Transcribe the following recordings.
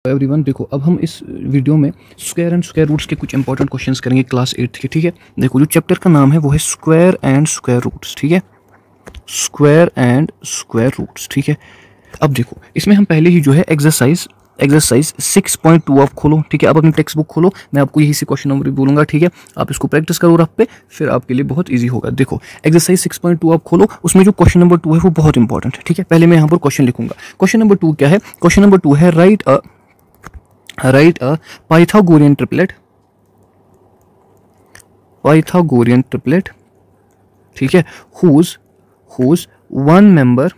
Everyone, देखो अब हम इस वीडियो में स्क्वायर एंड स्क्वायर रूट्स के कुछ इंपॉर्टेंट क्वेश्चंस करेंगे क्लास 8 के। ठीक है, देखो जो चैप्टर का नाम है वो है स्क्वायर एंड स्क्वायर रूट्स। ठीक है, स्क्वायर एंड स्क्वायर रूट्स। ठीक है, अब देखो इसमें हम पहले ही जो है एक्सरसाइज 6.2 आप खोलो। ठीक है, अब अपनी टेक्स्ट बुक खोलो, मैं आपको यही से क्वेश्चन नंबर बोलूंगा। ठीक है, आप इसको प्रैक्टिस करो रफ पे, फिर आपके लिए बहुत इजी होगा। देखो एक्सरसाइज 6.2 आप खोलो, उसमें जो क्वेश्चन नंबर 2 है वो बहुत इंपॉर्टेंट है। ठीक है, पहले मैं यहाँ पर क्वेश्चन लिखूंगा। क्वेश्चन नंबर 2 क्या है? क्वेश्चन नंबर 2 है राइट अ Pythagorean triplet, ठीक है, whose one member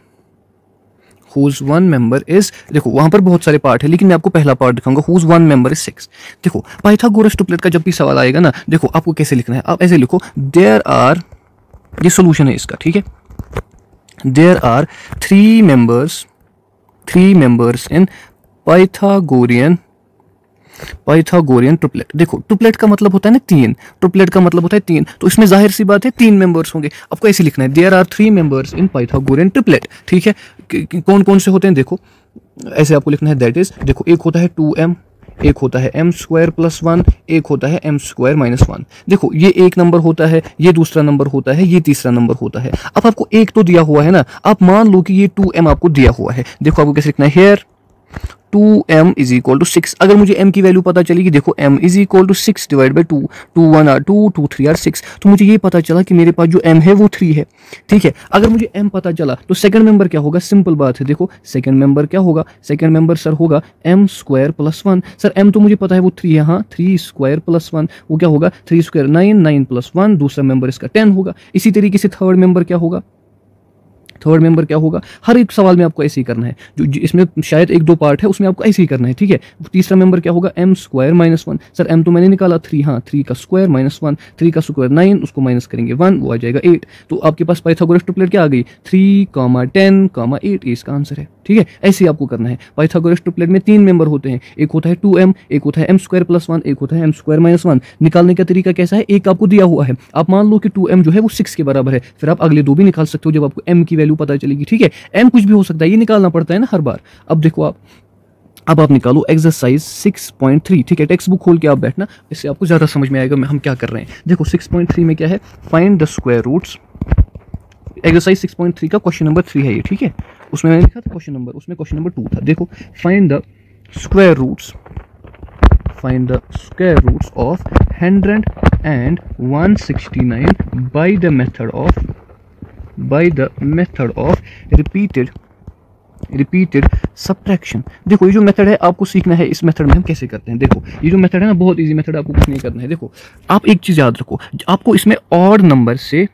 is, देखो वहां पर बहुत सारे पार्ट है लेकिन मैं आपको पहला पार्ट दिखाऊंगा, whose one member is 6। देखो पाइथागोरस ट्रिपलेट का जब भी सवाल आएगा ना, देखो आपको कैसे लिखना है, आप ऐसे लिखो देयर आर, ये सॉल्यूशन है इसका। ठीक है, there are three members in Pythagorean triplet. देखो ट्रिपलेट का मतलब होता है ना तीन, ट्रिपलेट का मतलब होता है तीन, तो इसमें जाहिर सी बात है तीन मेंबर्स होंगे। आपको ऐसे लिखना है there are three members in Pythagorean triplet. ठीक है, कौन कौन से होते हैं देखो, ऐसे आपको लिखना है दैट इज, देखो एक होता है 2m, एक होता है m² + 1, एक होता है m² - 1। देखो ये एक नंबर होता है, ये दूसरा नंबर होता है, ये तीसरा नंबर होता है। अब आपको एक तो दिया हुआ है ना, आप मान लो कि ये 2m आपको दिया हुआ है। देखो आपको कैसे लिखना है, हेयर 2m = 6। अगर मुझे m की वैल्यू पता चलेगी, देखो m = 6 / 2, 2 1 are 2, 2 3 are 6, तो मुझे ये पता चला कि मेरे पास जो m है वो 3 है। ठीक है, अगर मुझे m पता चला तो सेकंड मेंबर क्या होगा, सिंपल बात है। देखो सेकंड मेंबर क्या होगा, सेकंड मेंबर सर होगा m² + 1। सर m तो मुझे पता है वो 3 है, हाँ 3² + 1 वो क्या होगा 3² 9, 9 + 1, दूसरा मेंबर इसका 10 होगा। इसी तरीके से थर्ड मेंबर क्या होगा, थर्ड मेंबर क्या होगा, हर एक सवाल में आपको ऐसे ही करना है। जो इसमें शायद एक दो पार्ट है उसमें आपको ऐसे ही करना है। ठीक है, तीसरा मेंबर क्या होगा m² - 1। सर m तो मैंने निकाला 3, हाँ 3 का स्क्वायर - 1, 3 का स्क्वायर 9, उसको माइनस करेंगे 1, वो आ जाएगा 8। तो आपके पास पाइथागोरस ट्रिपलेट क्या आ गई, 3, 10, 8, ये इसका आंसर है। ठीक है, ऐसे ही आपको करना है। पाइथागोरस ट्रिपलेट में तीन मेंबर होते हैं, एक होता है 2m, एक होता है m² + 1, एक होता है m² - 1। निकालने का तरीका कैसा है, एक आपको दिया हुआ है, आप मान लो कि 2m जो है वो 6 के बराबर है, फिर आप अगले दो भी निकाल सकते हो जब आपको m की वैल्यू पता चलेगी। ठीक है, m कुछ भी हो सकता है, ये निकालना पड़ता है ना हर बार। अब देखो अब आप निकालो एक्सरसाइज 6.3। ठीक है, टेक्स्ट बुक खोल के आप बैठना, इससे आपको ज्यादा समझ में आएगा हम क्या कर रहे हैं। देखो 6.3 में क्या है, find the square roots. Exercise 6.3 का क्वेश्चन नंबर 3 है ये। ठीक है, उसमें मैंने लिखा था क्वेश्चन नंबर, उसमें क्वेश्चन नंबर 2 था। देखो find the square roots of 169 by the method of repeated subtraction। देखो ये जो मेथड है आपको सीखना है, इस मेथड में हम कैसे करते हैं। देखो ये जो मेथड है ना, बहुत इजी मेथड, आपको कुछ नहीं करना है। देखो आप एक चीज याद रखो, आपको इसमें ऑड नंबर से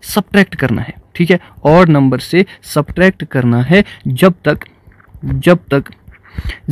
सब्ट्रैक्ट करना है। ठीक है, ऑड नंबर से सब्ट्रैक्ट करना है जब तक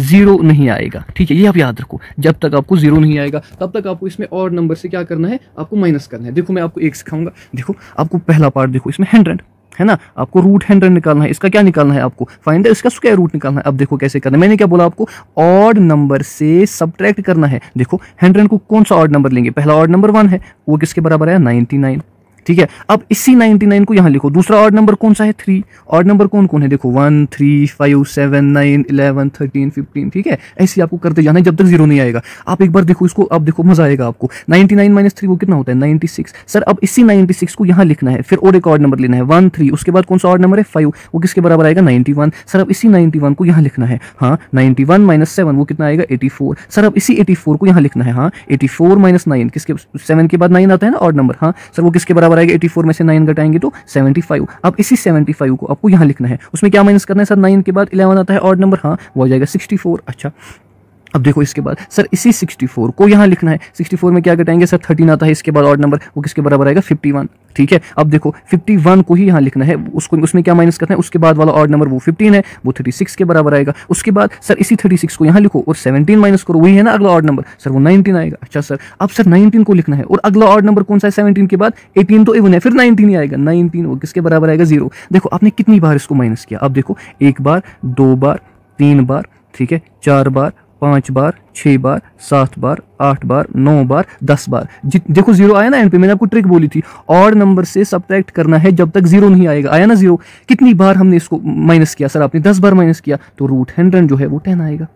0 नहीं आएगा। ठीक है, ये आप याद रखो, जब तक आपको 0 नहीं आएगा तब तक आपको इसमें ऑड नंबर से क्या करना है, आपको माइनस करना है। देखो मैं आपको एक सिखाऊंगा। देखो आपको पहला पार्ट देखो, इसमें 100 है ना, आपको रूट 100 निकालना है। इसका क्या निकालना है, आपको फाइंड इसका स्क्वायर रूट निकालना है। अब देखो कैसे करना है, मैंने क्या बोला आपको, ऑड नंबर से सब्ट्रैक्ट करना है। देखो 100 को कौन सा ऑड नंबर लेंगे, पहला ऑड नंबर 1 है, वो किसके बराबर है 99। ठीक है, अब इसी 99 को यहां लिखो। दूसरा ऑड नंबर कौन सा है 3, ऑड नंबर कौन कौन है, देखो 1, 3, 5, 7, 9, 11, 13, 15। ठीक है, ऐसे आपको करते जाना है जब तक 0 नहीं आएगा। आप एक बार देखो इसको, अब देखो मजा आएगा आपको। 99 - 3 वो कितना होता है 96। सर अब इसी 96 को यहां लिखना है, फिर और एक ऑड नंबर लेना है 1, 3, उसके बाद कौन सा ऑड नंबर है 5, वो किसके बराबर आएगा 91। सर अब इसी 91 को यहां लिखना है, हाँ 91 - 7 वो कितना आएगा 84। सर अब इसी 84 को यहां लिखना है, हाँ 84 - 9, किसके 7 के बाद 9 आता है ना ऑड नंबर, हाँ सर वो किसके बराबर आएगा 84 में से 9 घटाएंगे तो 75। अब इसी 75 को आपको यहां लिखना है, उसमें क्या माइनस करना है सर, 9 के बाद 11 आता है ऑड नंबर, हाँ वो आ जाएगा 64। अच्छा अब देखो इसके बाद सर इसी 64 को यहां लिखना है, 64 में क्या घटाएंगे सर 13 आता है इसके बाद ऑड नंबर, वो किसके बराबर आएगा 51। ठीक है, अब देखो 51 को ही यहां लिखना है, उसको उसमें क्या माइनस करना है, उसके बाद वाला ऑड नंबर वो 15 है, वो 36 के बराबर आएगा। उसके बाद सर इसी 36 को यहां लिखो और 17 माइनस करो, वही है ना अगला ऑड नंबर, सर वो 19 आएगा। अच्छा सर अब सर 19 को लिखना है और अगला ऑड नंबर कौन सा है 17 के बाद 18 तो इवन है, फिर 19 ही आएगा, 19 वो किसके बराबर आएगा 0। देखो आपने कितनी बार इसको माइनस किया, अब देखो 1 बार, 2 बार, 3 बार, ठीक है 4 बार, 5 बार, 6 बार, 7 बार, 8 बार, 9 बार, 10 बार। देखो जीरो आया ना एंड पे, मैंने आपको ट्रिक बोली थी, ऑड नंबर से सबट्रैक्ट करना है जब तक जीरो नहीं आएगा। आया ना जीरो, कितनी बार हमने इसको माइनस किया सर? आपने 10 बार माइनस किया, तो रूट 100 जो है वो 10 आएगा।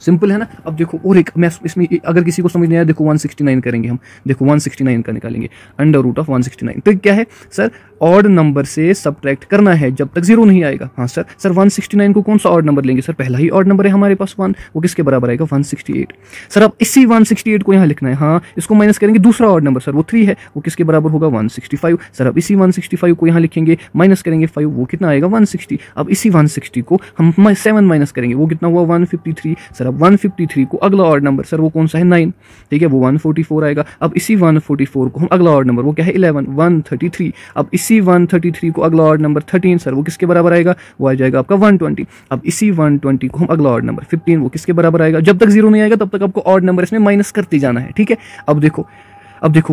सिंपल है ना। अब देखो और एक, मैं इसमें अगर किसी को समझ नहीं आया, देखो 169 करेंगे हम। देखो 169 का निकालेंगे, अंडर रूट ऑफ 169। ट्रिक क्या है सर? ऑड नंबर से सबट्रैक्ट करना है जब तक जीरो नहीं आएगा। हाँ सर 169 को कौन सा ऑड नंबर लेंगे सर? पहला ही ऑड नंबर है हमारे पास 1, वो किसके बराबर आएगा? 168। सर अब इसी 168 को यहाँ लिखना है। हाँ, इसको माइनस करेंगे, दूसरा ऑड नंबर सर वो 3 है, वो किसके बराबर होगा? 165। सर अब इसी 165 को यहाँ लिखेंगे, माइनस करेंगे 5, वो कितना आएगा? 160। अब इसी 160 को हम 7 माइनस करेंगे, वो कितना हुआ? 153। सर अब 153 को अगला ऑड नंबर सर वो कौन सा है? 9, ठीक है, वो 144 आएगा। अब इसी 144 को हम अगला ऑड नंबर, वो क्या है? 11, 133। अब इसी 133 को अगला ऑड नंबर 13 सर वो किसके बराबर आएगा? वो आ जाएगा आपका 120। अब इसी 120 को हम अगला ऑड नंबर 15, वो किसके बराबर आएगा? जब तक जीरो नहीं आएगा तब तक आपको ऑड नंबर इसमें माइनस करते जाना है, ठीक है। अब देखो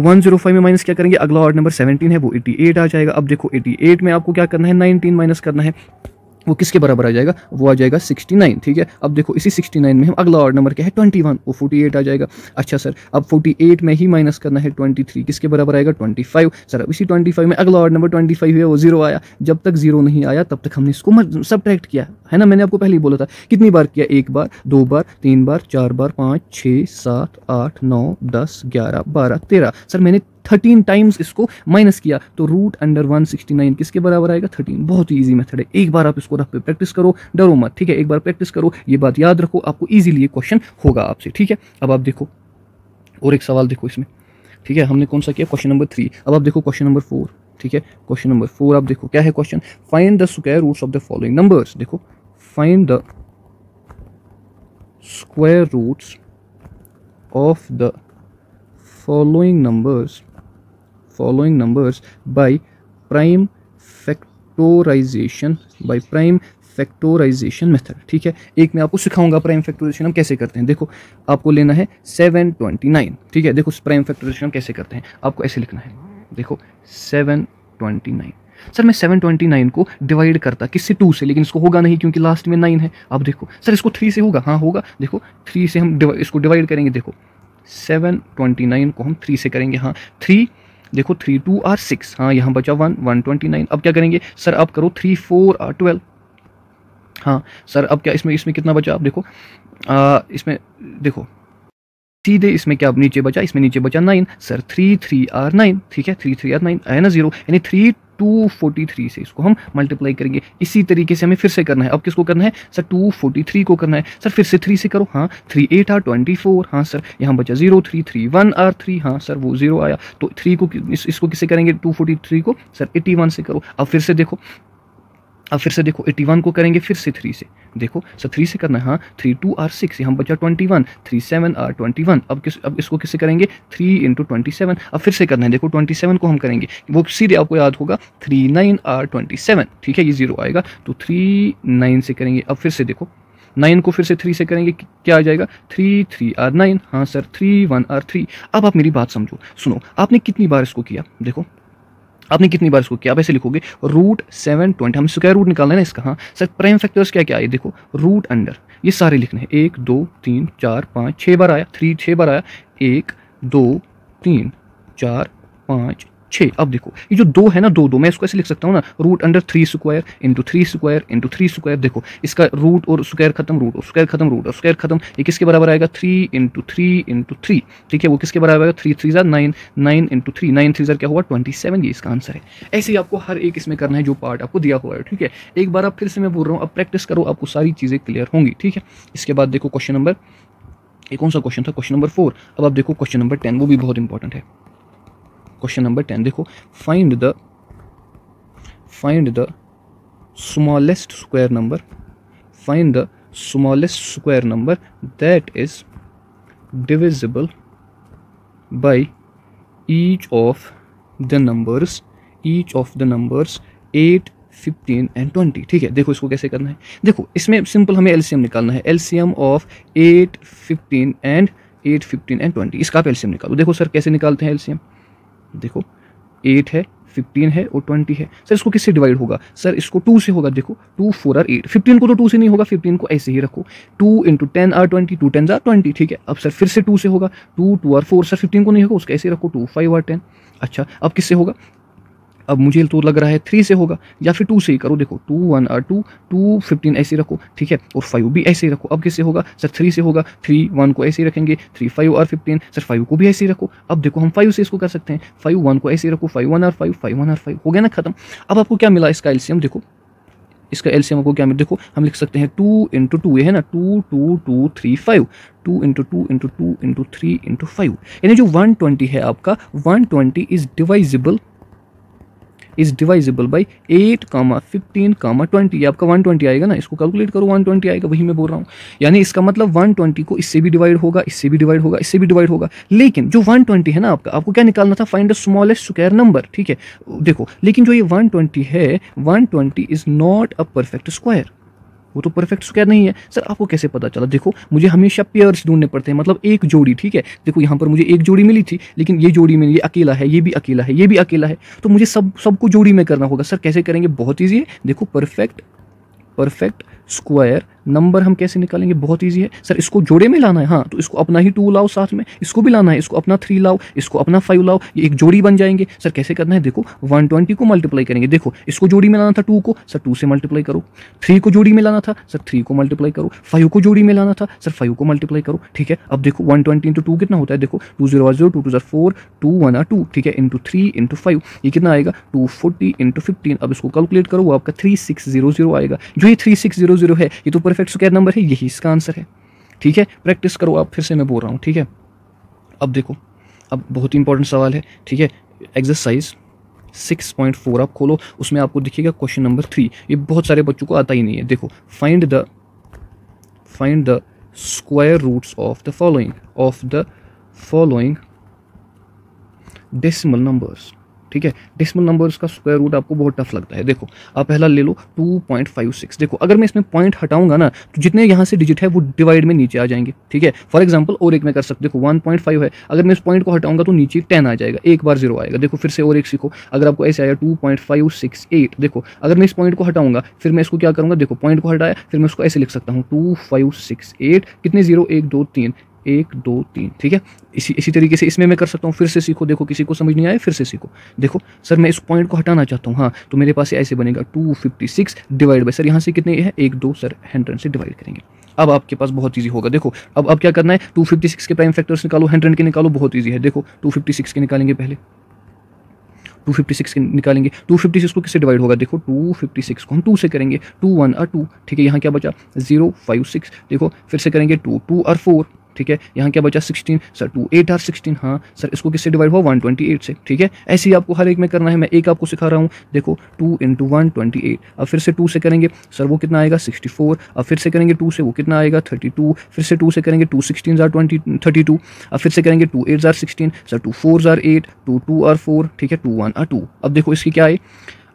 105 में माइनस क्या करेंगे? अगला ऑड नंबर 17 है, वो 88 आ जाएगा। अब देखो 88 में आपको क्या करना है? 19 माइनस करना है, वो किसके बराबर आ जाएगा? वो आ जाएगा 69, ठीक है। अब देखो इसी 69 में हम अगला ऑड नंबर क्या है? 21, वो 48 आ जाएगा। अच्छा सर अब 48 में ही माइनस करना है 23, किसके बराबर आएगा? 25। सर अब इसी 25 में अगला ऑड नंबर 25 है, वो जीरो आया। जब तक जीरो नहीं आया तब तक हमने इसको सबट्रैक्ट किया है ना। मैंने आपको पहले ही बोला था। कितनी बार किया? 1 बार, 2 बार, 3 बार, 4 बार, 5, 6, 7, 8, 9, 10, 11, 12, 13। सर मैंने 13 टाइम्स इसको माइनस किया, तो रूट अंडर 169 किसके बराबर आएगा? 13। बहुत ही ईजी मेथड है, एक बार आप इसको रफ पे प्रैक्टिस करो, डरो मत, ठीक है। एक बार प्रैक्टिस करो, ये बात याद रखो, आपको इजीली ये क्वेश्चन होगा आपसे, ठीक है। अब आप देखो और एक सवाल देखो इसमें, ठीक है। हमने कौन सा किया? Question number 3। अब आप देखो क्वेश्चन नंबर 4, ठीक है। क्वेश्चन नंबर 4 आप देखो क्या है question? Find the square roots of the following numbers. देखो find the square roots of the following numbers by prime factorization method, ठीक है। एक मैं आपको सिखाऊंगा प्राइम फैक्टराइजेशन हम कैसे करते हैं। देखो आपको लेना है 729, ठीक है। देखो प्राइम फैक्टराइजेशन हम कैसे करते हैं, आपको ऐसे लिखना है। देखो 729। सर मैं 729 को डिवाइड करता किससे? 2 से, लेकिन इसको होगा नहीं क्योंकि लास्ट में 9 है। अब देखो सर इसको 3 से होगा, हाँ होगा। देखो 3 से हम इसको डिवाइड करेंगे। देखो 729 को हम 3 से करेंगे, हाँ 3, देखो 3 2 आर 6, हाँ यहाँ बचा 1, 129। अब क्या करेंगे सर? अब करो 3 4 आर 12, हाँ सर अब क्या इसमें कितना बचा? आप देखो इसमें देखो सीधे इसमें क्या नीचे बचा? इसमें नीचे बचा 9 सर, 3 3 आर 9, ठीक है, 3 3 आर 9 आया ना 0, यानी 243 से इसको हम मल्टीप्लाई करेंगे। इसी तरीके से हमें फिर से करना है। अब किसको करना है सर? 243 को करना है। सर फिर से 3 से करो, हाँ 3 8 आर 24, हाँ सर यहाँ बचा 0, 3 3 1 आर 3, हाँ सर वो 0 आया। तो 3 को इसको किससे करेंगे? 243 को सर 81 से करो। अब फिर से देखो 81 को करेंगे फिर से 3 से। देखो सर 3 से करना है, हाँ 3 2 आर 6, यहाँ बचा 21, 3 7 आर 21। अब इसको किससे करेंगे? 3 × 27। अब फिर से करना है। देखो 27 को हम करेंगे, वो सीधे आपको याद होगा 3 9 आर 27, ठीक है, ये 0 आएगा। तो 3 9 से करेंगे। अब फिर से देखो 9 को फिर से 3 से करेंगे, क्या आ जाएगा? 3 3 आर 9, हाँ सर 3 1 आर 3। अब आप मेरी बात समझो, सुनो, आपने कितनी बार इसको किया? देखो आपने कितनी बार इसको किया? आप ऐसे लिखोगे रूट 720, हम स्क्वायर रूट निकालना है ना इसका। हाँ सर प्राइम फैक्टर्स क्या क्या आए? देखो रूट अंडर, ये सारे लिखने हैं। 1 2 3 4 5 6 बार आया, 6 बार आया, 1 2 3 4 5 6। अब देखो ये जो 2 है ना, 2 मैं इसको ऐसे लिख सकता हूँ ना, root under 3 square into 3 square into 3 square. देखो इसका रूट और स्क्वायर खत्म, रूट और स्क्वायर खत्म, रूट और स्क्वायर खत्म। ये किसके बराबर आएगा? 3 × 3 × 3, ठीक है, वो किसके बराबर आएगा? 3 3 9, 9 × 3, 9 3 क्या हुआ? 27, ये इसका आंसर है। ऐसे ही आपको हर एक इसमें करना है जो पार्ट आपको दिया हुआ है, ठीक है। एक बार आप फिर से मैं बोल रहा हूँ, अब प्रैक्टिस करो, आपको सारी चीज़ें क्लियर होंगी, ठीक है। इसके बाद देखो क्वेश्चन नंबर, ये कौन सा क्वेश्चन था? Question number 4। अब आप देखो क्वेश्चन नंबर 10, वो भी बहुत इंपॉर्टेंट है। क्वेश्चन नंबर 10 देखो, find the smallest square number that is divisible by each of the numbers 8 15 and 20, ठीक है। देखो इसको कैसे करना है। देखो इसमें सिंपल हमें एलसीएम निकालना है। एलसीएम ऑफ 8 15 and 20, इसका आप एलसीएम निकालो। देखो सर कैसे निकालते हैं एलसीएम? देखो 8 है, 15 है और 20 है। सर इसको किससे डिवाइड होगा? सर इसको 2 से होगा। देखो 2 4 और 8, 15 को तो 2 से नहीं होगा, 15 को ऐसे ही रखो। 2 इंटू 10 आर 20, 2 10 आर 20, ठीक है। अब सर फिर से 2 से होगा, 2 2 आर 4, सर 15 को नहीं होगा, उसका ऐसे रखो, 2 5 आर 10। अच्छा अब किससे होगा? अब मुझे तो लग रहा है 3 से होगा, या फिर 2 से ही करो। देखो 2 1 आर 2, 2 15 ऐसे रखो, ठीक है, और 5 भी ऐसे ही रखो। अब किससे होगा? सर 3 से होगा, 3 1 को ऐसे ही रखेंगे, 3 5 आर 15, सर 5 को भी ऐसे ही रखो। अब देखो हम 5 से इसको कर सकते हैं, 5 1 को ऐसे ही रखो, 5 1 आर 5, 5 1 आर 5, हो गया ना खत्म। अब आपको क्या मिला इसका एलसीएम? देखो इसका एलसीएम आपको क्या मिला? देखो हम लिख सकते हैं 2 इंटू 2, ये है ना 2 2 2 3 5, 2 इंटू 2 इंटू 2 इंटू 3 इंटू 5, यानी जो 120 है आपका, 120 इज डिवाइजिबल बाई 8, 15, 20, ये आपका 120 आएगा ना। इसको कैलकुलेट करो, 120 आएगा, वही मैं बोल रहा हूँ। यानी इसका मतलब 120 को इससे भी डिवाइड होगा, इससे भी डिवाइड होगा, इससे भी डिवाइड होगा। लेकिन जो 120 है ना आपका, आपको क्या निकालना था? Find the smallest square number, ठीक है। देखो लेकिन जो ये 120 है, 120 is not a perfect square, वो तो परफेक्ट स्क्वायर नहीं है। सर आपको कैसे पता चला? देखो मुझे हमेशा पेयर्स ढूंढने पड़ते हैं, मतलब एक जोड़ी, ठीक है। देखो यहाँ पर मुझे एक जोड़ी मिली थी, लेकिन ये जोड़ी में ये अकेला है, ये भी अकेला है, ये भी अकेला है, तो मुझे सबको जोड़ी में करना होगा। सर कैसे करेंगे? बहुत ईजी है। देखो परफेक्ट स्क्वायर नंबर हम कैसे निकालेंगे? बहुत इजी है। सर इसको जोड़े में लाना है, हाँ, तो इसको अपना ही 2 लाओ, साथ में इसको भी लाना है, इसको अपना 3 लाओ, इसको अपना 5 लाओ, ये एक जोड़ी बन जाएंगे। सर कैसे करना है? देखो 120 को मल्टीप्लाई करेंगे, देखो इसको जोड़ी में लाना था 2 को, सर 2 से मल्टीप्लाई करो। 3 को जोड़ी में लाना था, सर 3 को मल्टीप्लाई करो। 5 को जोड़ी में लाना था, सर 5 को मल्टीप्लाई करो, ठीक है। अब देखो 120 इंटू 2 कितना होता है? देखो 2 0 0, 2 2 4, 2 1 2, ठीक है, इंटू 3 इंटू 5, ये कितना आएगा? 240 इंटू 15। अब इसको कैलकुलेट करो, वो आपका 3600 आएगा। जो ये 3600 है, ये तो परफेक्ट स्क्वायर नंबर है, यही इसका आंसर है, ठीक है। प्रैक्टिस करो आप, फिर से मैं बोल रहा हूँ, ठीक है। अब देखो, अब बहुत ही इंपॉर्टेंट सवाल है, ठीक है। एक्सरसाइज 6.4 आप खोलो, उसमें आपको दिखेगा क्वेश्चन नंबर 3। ये बहुत सारे बच्चों को आता ही नहीं है। देखो find the square roots of the following decimal numbers, ठीक है। डेसिमल नंबर्स का स्क्वायर रूट आपको बहुत टफ लगता है। देखो आप पहला ले लो 2.56। देखो अगर मैं इसमें पॉइंट हटाऊंगा ना, तो जितने यहाँ से डिजिट है वो डिवाइड में नीचे आ जाएंगे, ठीक है। फॉर एग्जांपल और एक मैं कर सकते, देखो 1.5 है, अगर मैं इस पॉइंट को हटाऊंगा तो नीचे 10 आ जाएगा, एक बार 0 आएगा। देखो फिर से और एक सीखो, अगर आपको ऐसे आया 2.568, देखो अगर मैं इस पॉइंट को हटाऊंगा, फिर मैं इसको क्या करूँगा? देखो पॉइंट को हटाया, फिर मैं उसको ऐसे लिख सकता हूँ 2568, कितने 0, 1 2 3, 1 2 3, ठीक है। इसी तरीके से इसमें मैं कर सकता हूँ। फिर से सीखो, देखो किसी को समझ नहीं आया फिर से सीखो। देखो सर मैं इस पॉइंट को हटाना चाहता हूँ, हाँ, तो मेरे पास ऐसे बनेगा 256 डिवाइड बाय, सर यहाँ से कितने है? 1 2, सर 100 से डिवाइड करेंगे। अब आपके पास बहुत ईजी होगा। देखो अब क्या करना है? 256 के प्राइम फैक्टर्स निकालो, 100 के निकालो, बहुत ईजी है। देखो 256 के निकालेंगे, पहले 256 के निकालेंगे। 256 को किससे डिवाइड होगा? देखो 256 को हम 2 से करेंगे, 2 1 और 2, ठीक है। यहाँ क्या बचा? 0 5 6, देखो फिर से करेंगे 2 2 और 4, ठीक है। यहाँ क्या बचा? 16, सर 2 8 और 16, हाँ सर इसको किससे डिवाइड हुआ? 128 से, ठीक है। ऐसे ही आपको हर एक में करना है, मैं एक आपको सिखा रहा हूँ। देखो 2 इंटू 128, अब फिर से 2 से करेंगे, सर वो कितना आएगा? 64, अब फिर से करेंगे 2 से, वो कितना आएगा? 32, फिर से 2 से करेंगे, 2 16 आर 32, अब फिर से करेंगे 2 8 आर 16, सर 2 4 आर 8, 2 2 आर 4, ठीक है, 2 1 आर 2। अब देखो इसकी क्या है?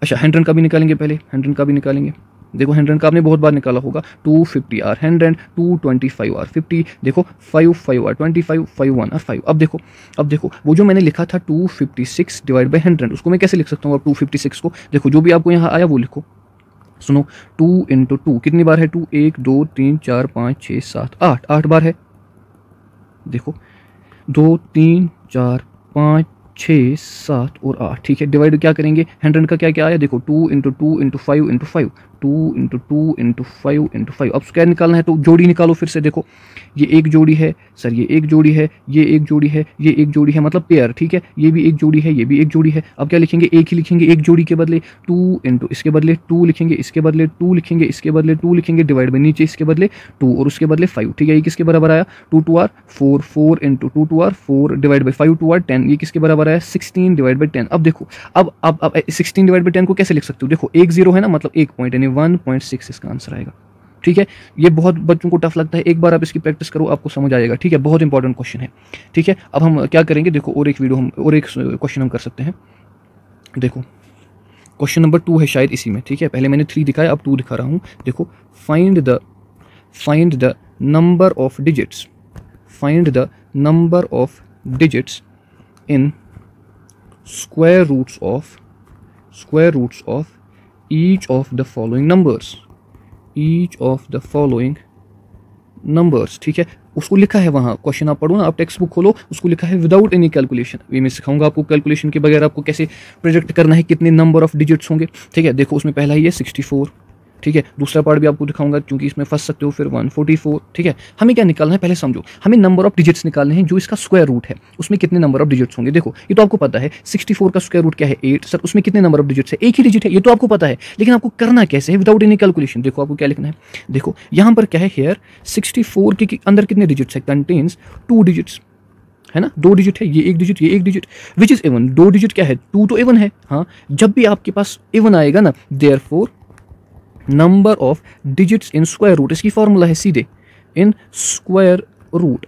अच्छा 100 का भी निकालेंगे, पहले 100 का भी निकालेंगे। देखो 100 का आपने बहुत बार निकाला होगा, 250 आर 100, 225 आर 50, देखो 5 5 आर 25, 5 1 आर 5। अब देखो वो जो मैंने लिखा था 256 डिवाइड बाई 100, उसको मैं कैसे लिख सकता हूँ? अब 256 को देखो, जो भी आपको यहाँ आया वो लिखो। सुनो 2 इंटू 2 कितनी बार है? 2 1 2 3 4 5 6 7 8, 8 बार है। देखो 2 3 4 5 6 7 और 8, ठीक है। डिवाइड क्या करेंगे? 100 का क्या क्या आया? देखो 2 into 2 into 5 into 5, 2 into 2 into 5 into 5। अब स्क्वायर निकालना है तो जोड़ी निकालो फिर से। देखो ये एक जोड़ी है, सर ये एक जोड़ी है, ये एक जोड़ी है, ये एक जोड़ी है, मतलब पेयर, ठीक है। ये भी एक जोड़ी है, ये भी एक जोड़ी है। अब क्या लिखेंगे? एक ही लिखेंगे, एक जोड़ी के बदले 2 इंटू इसके बदले 2 लिखेंगे, इसके बदले 2 लिखेंगे, इसके बदले 2 लिखेंगे, डिवाइड बाई नीचे इसके बदले 2 और उसके बदले 5, ठीक है। ये किसके बराबर आया? 2 2 are 4, 4 into 2 2 are 4 divide by 5 2 are 10, ये किसके बराबर आया? 16 डिवाइड बाई 10। अब देखो अब 16 डिवाइड बाई 10 को कैसे लिख सकते हो? देखो एक 0 है ना, मतलब एक पॉइंट, यानी 1.6 इसका आंसर आएगा, ठीक है। ये बहुत बच्चों को टफ लगता है, एक बार आप इसकी प्रैक्टिस करो, आपको समझ आ जाएगा, ठीक है। बहुत इंपॉर्टेंट क्वेश्चन है, ठीक है। अब हम क्या करेंगे? देखो और एक क्वेश्चन हम कर सकते हैं। देखो क्वेश्चन नंबर 2 है शायद इसी में, ठीक है। पहले मैंने 3 दिखाया, अब 2 दिखा रहा हूँ। देखो find the number of digits in square roots of square roots of each of the following numbers, each of the following numbers, ठीक है। उसको लिखा है वहाँ, क्वेश्चन आप पढ़ो ना, आप टेक्स्ट बुक खोलो, उसको लिखा है विदाउट एनी कैलकुलेशन। ये मैं सिखाऊंगा आपको कैलकुलेशन के बगैर आपको कैसे प्रोजेक्ट करना है, कितने नंबर ऑफ डिजिट्स होंगे, ठीक है। देखो उसमें पहला ही है 64, ठीक है। दूसरा पार्ट भी आपको दिखाऊंगा क्योंकि इसमें फंस सकते हो, फिर 144, ठीक है। हमें क्या निकालना है पहले समझो, हमें नंबर ऑफ डिजिट्स निकालने हैं जो इसका स्क्वायर रूट है, उसमें कितने नंबर ऑफ डिजिट्स होंगे। देखो ये तो आपको पता है 64 का स्क्वायर रूट क्या है 8, सर उसमें कितने नंबर ऑफ डिजिट्स है, एक ही डिजिट है, ये तो आपको पता है, लेकिन आपको करना कैसे है विदाउट एनी कैलकुलेशन। देखो आपको क्या लिखना है, देखो यहाँ पर क्या है, हेयर 64 के अंदर कितने डिजिट्स है, कंटेन्स 2 डिजिट्स, है ना, 2 डिजिट है, ये एक डिजिट, ये एक digit, which is even, 2 digit क्या है, 2 तो इवन है, हाँ। जब भी आपके पास इवन आएगा ना, therefore number of digits in square root, इसकी फॉर्मूला है सीधे इन स्क्वायर रूट।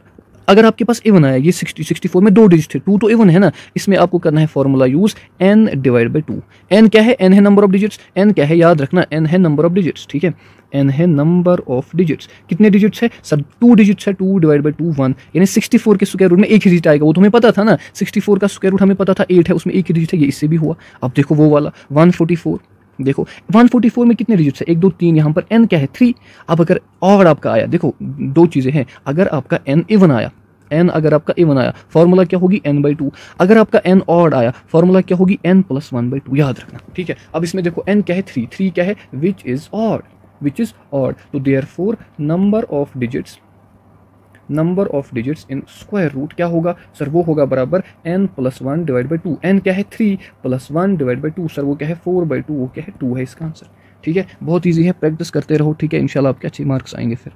अगर आपके पास इवन आया, ये 64 में 2 डिजिट थे, 2 तो इवन है ना, इसमें आपको करना है formula use n divide by 2। n क्या है, n है नंबर ऑफ डिजिट्स, n क्या है याद रखना, n है नंबर ऑफ डिजिट्स, ठीक है। n है नंबर ऑफ डिजिट्स, कितने डिजिट्स है सर, 2 डिजिट्स है, 2 डिवाइड बाई 2 1, यानी 64 के स्क्वायर रूट में एक ही डिजिट आएगा, वो तो हमें पता था ना, 64 का स्क्वायर रूट हमें पता था 8 है, उसमें एक ही डिजिट है, ये इससे भी हुआ। अब देखो वो वाला 144, देखो 144 में कितने डिजिट्स है, 1 2 3, यहाँ पर n क्या है 3। अब अगर ऑड आपका आया, देखो 2 चीज़ें हैं, अगर आपका n इवन आया, n अगर आपका इवन आया फॉर्मूला क्या होगी n/2, अगर आपका n ऑड आया फॉर्मूला क्या होगी n + 1/2, याद रखना, ठीक है। अब इसमें देखो n क्या है 3, 3 क्या है, which is odd, which is odd, तो therefore number of digits, number of digits in square root क्या होगा सर, वो होगा बराबर n + 1 डिवाइड बाई 2। n क्या है 3 + 1 डिवाइड बाई 2, सर वो क्या है 4/2, वो क्या है 2 है इसका आंसर, ठीक है। बहुत ईजी है, प्रैक्टिस करते रहो, ठीक है, इंशाल्लाह आपके अच्छे मार्क्स आएंगे फिर।